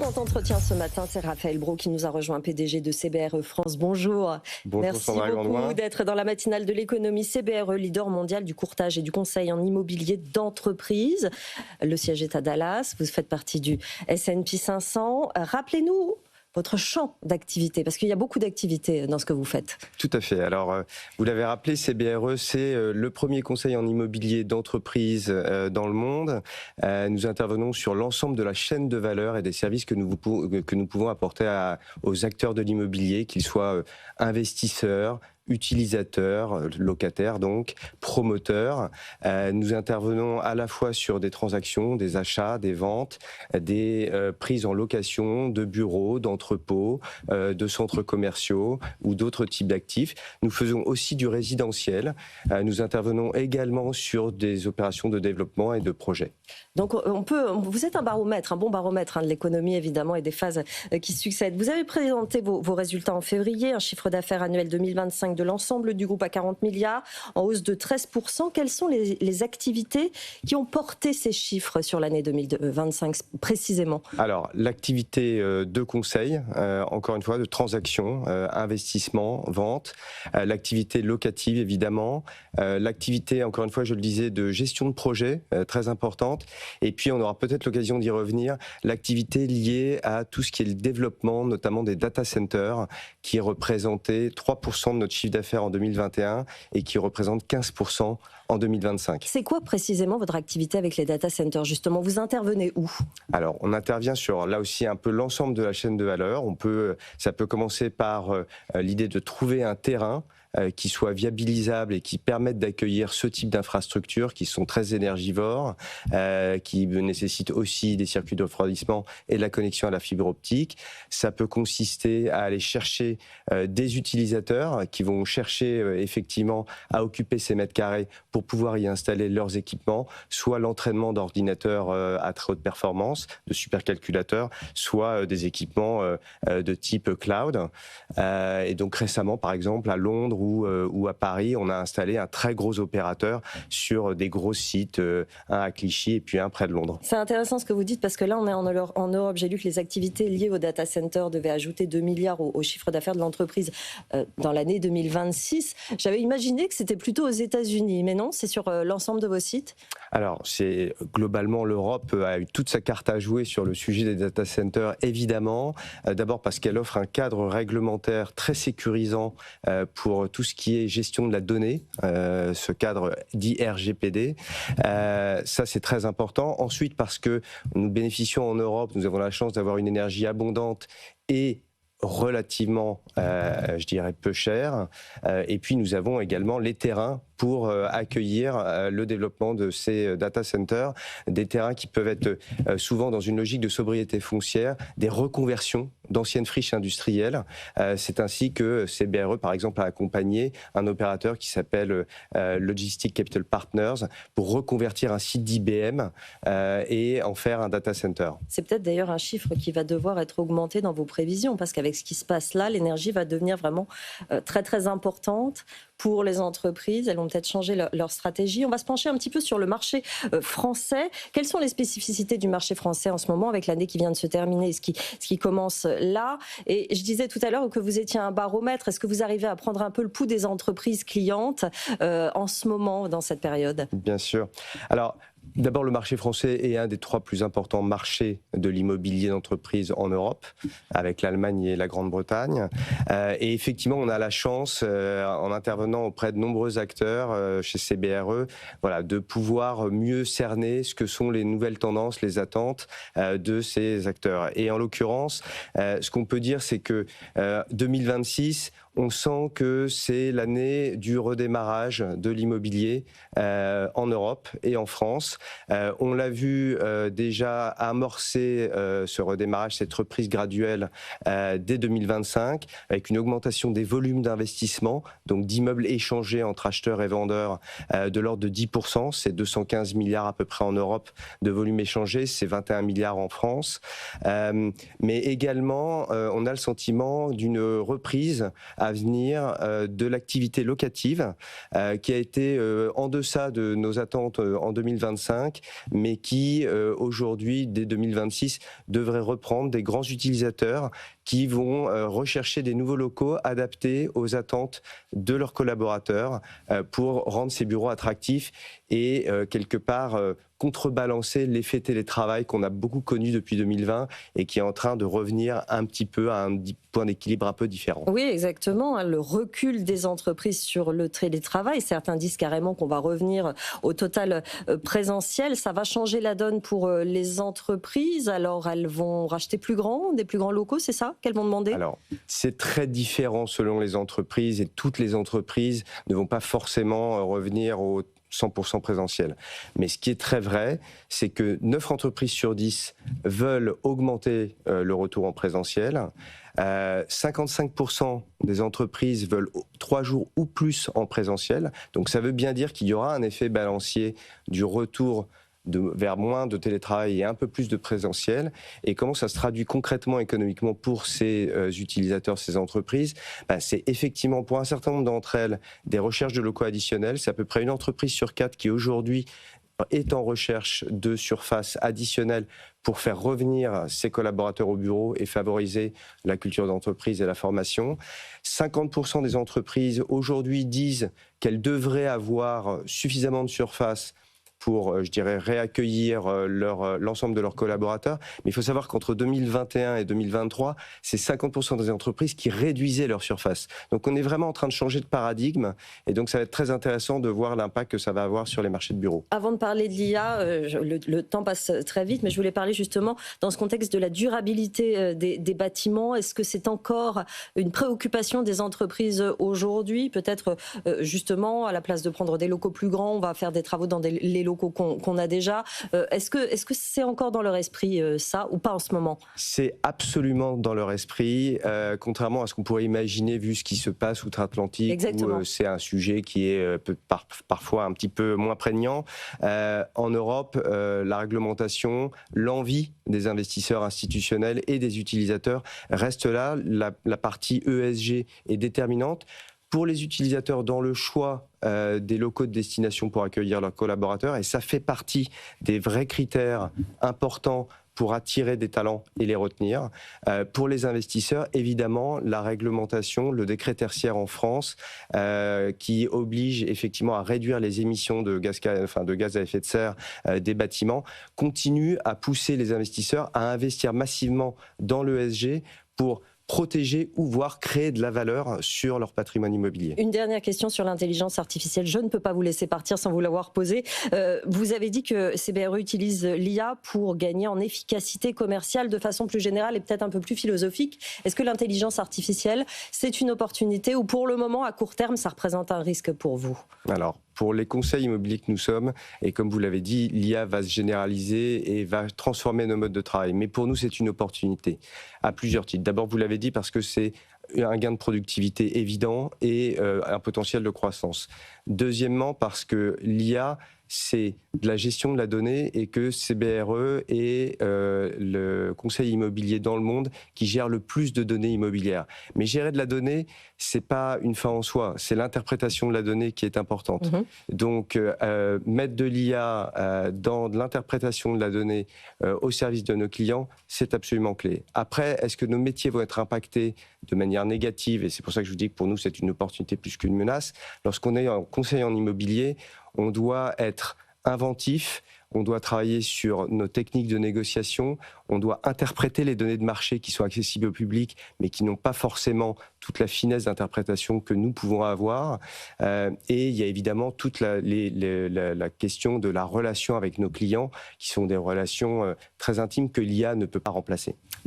grand entretien ce matin, c'est Raphaël Brault qui nous a rejoint, PDG de CBRE France. Bonjour. Bonjour. Merci beaucoup d'être dans la matinale de l'économie. CBRE, leader mondial du courtage et du conseil en immobilier d'entreprise. Le siège est à Dallas. Vous faites partie du S&P 500. Rappelez-nous votre champ d'activité, parce qu'il y a beaucoup d'activités dans ce que vous faites. Tout à fait. Alors, vous l'avez rappelé, CBRE, c'est le premier conseil en immobilier d'entreprise dans le monde. Nous intervenons sur l'ensemble de la chaîne de valeur et des services que nous pouvons apporter aux acteurs de l'immobilier, qu'ils soient investisseurs, utilisateurs, locataires donc, promoteurs. Nous intervenons à la fois sur des transactions, des achats, des ventes, des prises en location de bureaux, d'entrepôts, de centres commerciaux ou d'autres types d'actifs. Nous faisons aussi du résidentiel. Nous intervenons également sur des opérations de développement et de projets. Donc vous êtes un baromètre, un bon baromètre de l'économie évidemment et des phases qui succèdent. Vous avez présenté vos résultats en février, un chiffre d'affaires annuel 2025 de l'ensemble du groupe à 40 milliards, en hausse de 13%. Quelles sont les activités qui ont porté ces chiffres sur l'année 2025 précisément? Alors, l'activité de conseil, encore une fois, de transaction, investissement, vente, l'activité locative évidemment, l'activité, encore une fois, je le disais, de gestion de projet, très importante, et puis on aura peut-être l'occasion d'y revenir, l'activité liée à tout ce qui est le développement, notamment des data centers, qui représentait 3% de notre chiffre d'affaires en 2021 et qui représente 15% en 2025. C'est quoi précisément votre activité avec les data centers justement? Vous intervenez où? Alors, on intervient sur, là aussi, un peu l'ensemble de la chaîne de valeur. Ça peut commencer par l'idée de trouver un terrain qui soit viabilisable et qui permette d'accueillir ce type d'infrastructures qui sont très énergivores, qui nécessitent aussi des circuits de refroidissement et de la connexion à la fibre optique. Ça peut consister à aller chercher des utilisateurs qui vont chercher effectivement à occuper ces mètres carrés pour pouvoir y installer leurs équipements, soit l'entraînement d'ordinateurs à très haute performance, de supercalculateurs, soit des équipements de type cloud. Et donc récemment, par exemple, à Londres ou à Paris, on a installé un très gros opérateur sur des gros sites, un à Clichy et puis un près de Londres. C'est intéressant ce que vous dites parce que là on est en Europe. J'ai lu que les activités liées au data center devaient ajouter 2 milliards au chiffre d'affaires de l'entreprise dans l'année 2026. J'avais imaginé que c'était plutôt aux États-Unis, mais non, c'est sur l'ensemble de vos sites? Alors, c'est globalement l'Europe a eu toute sa carte à jouer sur le sujet des data centers, évidemment. D'abord parce qu'elle offre un cadre réglementaire très sécurisant pour tout ce qui est gestion de la donnée, ce cadre dit RGPD. Ça, c'est très important. Ensuite, parce que nous bénéficions en Europe, nous avons la chance d'avoir une énergie abondante et relativement, je dirais, peu cher. Et puis, nous avons également les terrains pour accueillir le développement de ces data centers, des terrains qui peuvent être souvent dans une logique de sobriété foncière, des reconversions d'anciennes friches industrielles. C'est ainsi que CBRE, par exemple, a accompagné un opérateur qui s'appelle Logistic Capital Partners pour reconvertir un site d'IBM et en faire un data center. C'est peut-être d'ailleurs un chiffre qui va devoir être augmenté dans vos prévisions, parce qu'avec ce qui se passe là, l'énergie va devenir vraiment très très importante pour les entreprises. Elles vont peut-être changer leur stratégie. On va se pencher un petit peu sur le marché français. Quelles sont les spécificités du marché français en ce moment, avec l'année qui vient de se terminer et ce qui commence là? Et je disais tout à l'heure que vous étiez un baromètre. Est-ce que vous arrivez à prendre un peu le pouls des entreprises clientes en ce moment, dans cette période? Bien sûr. Alors, d'abord, le marché français est un des 3 plus importants marchés de l'immobilier d'entreprise en Europe, avec l'Allemagne et la Grande-Bretagne. Et effectivement, on a la chance, en intervenant auprès de nombreux acteurs chez CBRE, voilà, de pouvoir mieux cerner ce que sont les nouvelles tendances, les attentes de ces acteurs. Et en l'occurrence, ce qu'on peut dire, c'est que 2026, on sent que c'est l'année du redémarrage de l'immobilier en Europe et en France. On l'a vu déjà amorcer ce redémarrage, cette reprise graduelle dès 2025, avec une augmentation des volumes d'investissement, donc d'immeubles échangés entre acheteurs et vendeurs de l'ordre de 10%. C'est 215 milliards à peu près en Europe de volume échangé, c'est 21 milliards en France. Mais également, on a le sentiment d'une reprise à venir de l'activité locative qui a été en deçà de nos attentes en 2025, mais qui aujourd'hui, dès 2026, devrait reprendre des grands utilisateurs qui vont rechercher des nouveaux locaux adaptés aux attentes de leurs collaborateurs pour rendre ces bureaux attractifs et quelque part contrebalancer l'effet télétravail qu'on a beaucoup connu depuis 2020 et qui est en train de revenir un petit peu à un point d'équilibre un peu différent. Oui, exactement. Le recul des entreprises sur le télétravail, certains disent carrément qu'on va revenir au total présentiel. Ça va changer la donne pour les entreprises. Alors, elles vont racheter des plus grands locaux, c'est ça qu'elles vont demander? Alors, c'est très différent selon les entreprises et toutes les entreprises ne vont pas forcément revenir au 100% présentiel. Mais ce qui est très vrai, c'est que 9 entreprises sur 10 veulent augmenter le retour en présentiel. 55% des entreprises veulent 3 jours ou plus en présentiel. Donc ça veut bien dire qu'il y aura un effet balancier du retour vers moins de télétravail et un peu plus de présentiel. Et comment ça se traduit concrètement économiquement pour ces utilisateurs, ces entreprises? C'est effectivement pour un certain nombre d'entre elles des recherches de locaux additionnels. C'est à peu près une entreprise sur 4 qui aujourd'hui est en recherche de surface additionnelle pour faire revenir ses collaborateurs au bureau et favoriser la culture d'entreprise et la formation. 50% des entreprises aujourd'hui disent qu'elles devraient avoir suffisamment de surface pour, je dirais, réaccueillir l'ensemble de leurs collaborateurs. Mais il faut savoir qu'entre 2021 et 2023, c'est 50% des entreprises qui réduisaient leur surface. Donc on est vraiment en train de changer de paradigme et donc ça va être très intéressant de voir l'impact que ça va avoir sur les marchés de bureaux. Avant de parler de l'IA, le temps passe très vite, mais je voulais parler justement dans ce contexte de la durabilité des bâtiments. Est-ce que c'est encore une préoccupation des entreprises aujourd'hui? Peut-être justement, à la place de prendre des locaux plus grands, on va faire des travaux dans les locaux qu'on a déjà. Est-ce que c'est encore dans leur esprit ça ou pas en ce moment? C'est absolument dans leur esprit, contrairement à ce qu'on pourrait imaginer vu ce qui se passe outre-Atlantique, où c'est un sujet qui est parfois un petit peu moins prégnant. En Europe, la réglementation, l'envie des investisseurs institutionnels et des utilisateurs reste là. La partie ESG est déterminante. Pour les utilisateurs dans le choix des locaux de destination pour accueillir leurs collaborateurs, et ça fait partie des vrais critères importants pour attirer des talents et les retenir. Pour les investisseurs, évidemment, la réglementation, le décret tertiaire en France, qui oblige effectivement à réduire les émissions de gaz à effet de serre des bâtiments, continue à pousser les investisseurs à investir massivement dans l'ESG pour protéger ou voire créer de la valeur sur leur patrimoine immobilier. Une dernière question sur l'intelligence artificielle. Je ne peux pas vous laisser partir sans vous l'avoir posée. Vous avez dit que CBRE utilise l'IA pour gagner en efficacité commerciale de façon plus générale et peut-être un peu plus philosophique. Est-ce que l'intelligence artificielle, c'est une opportunité ou pour le moment, à court terme, ça représente un risque pour vous? Alors, pour les conseils immobiliers que nous sommes, et comme vous l'avez dit, l'IA va se généraliser et va transformer nos modes de travail. Mais pour nous, c'est une opportunité à plusieurs titres. D'abord, vous l'avez dit, parce que c'est un gain de productivité évident et un potentiel de croissance. Deuxièmement, parce que l'IA, c'est de la gestion de la donnée et que CBRE est le conseil immobilier dans le monde qui gère le plus de données immobilières. Mais gérer de la donnée, c'est pas une fin en soi, c'est l'interprétation de la donnée qui est importante. Donc, mettre de l'IA dans de l'interprétation de la donnée au service de nos clients, c'est absolument clé. Après, est-ce que nos métiers vont être impactés de manière négative? Et c'est pour ça que je vous dis que pour nous, c'est une opportunité plus qu'une menace. Lorsqu'on est en conseil en immobilier, on doit être inventif, on doit travailler sur nos techniques de négociation, on doit interpréter les données de marché qui sont accessibles au public, mais qui n'ont pas forcément toute la finesse d'interprétation que nous pouvons avoir. Et il y a évidemment toute la question de la relation avec nos clients, qui sont des relations très intimes que l'IA ne peut pas remplacer.